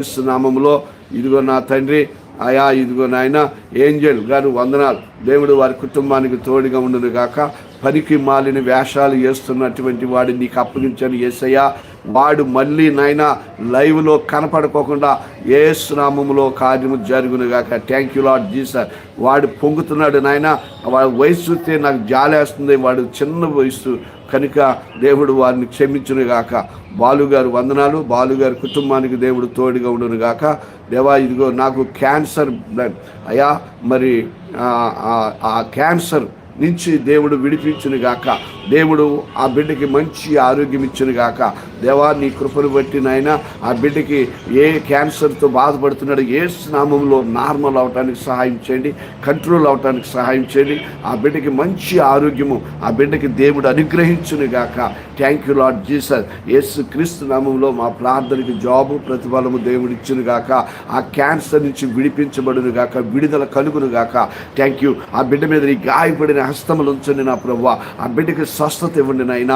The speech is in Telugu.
యేసు నామములో ఇదిగో నా తండ్రి అయా ఇదిగో నాయన ఏంజల్ గారు వందనాలు. దేవుడు వారి కుటుంబానికి తోడుగా ఉండును గాక. పనికి మాలిన వేషాలు వేస్తున్నటువంటి వాడు నీకు అప్పగించాను యేసయ్యా. వాడు మళ్ళీ నాయన లైవ్లో కనపడుకోకుండా యేసు నామములో కార్యము జరుగును గాక. Thank you Lord Jesus. వాడు పొంగుతున్నాడు నాయన. వాడి వయసు చూస్తే నాకు జాలేస్తుంది. వాడు చిన్న వయసు కనుక దేవుడు వారిని క్షమించును గాక. బాలుగారు వందనాలు. బాలుగారి కుటుంబానికి దేవుడు తోడుగా ఉండును గాక. దేవా ఇదిగో నాకు క్యాన్సర్ అయ్యా, మరి ఆ క్యాన్సర్ నుంచి దేవుడు విడిపించును గాక. దేవుడు ఆ బిడ్డకి మంచి ఆరోగ్యం ఇచ్చును గాక. దేవా నీ కృపను బట్టి నాయన ఆ బిడ్డకి ఏ క్యాన్సర్తో బాధపడుతున్నాడు యేసు నామములో నార్మల్ అవటానికి సహాయం చేయండి, కంట్రోల్ అవటానికి సహాయం చేయండి. ఆ బిడ్డకి మంచి ఆరోగ్యము ఆ బిడ్డకి దేవుడు అనుగ్రహించును గాక. Thank you Lord Jesus. యేసు క్రీస్తు నామంలో మా ప్రార్థనకి జాబు ప్రతిఫలము దేవుడు ఇచ్చును గాక. ఆ క్యాన్సర్ నుంచి విడిపించబడును గాక, విడుదల కలుగును గాక. Thank you. ఆ బిడ్డ మీద నీ గాయపడిన హస్తములు ఉంచండి నా ప్రభువా. ఆ బిడ్డకి స్వస్థత ఇవ్వండి నాయన.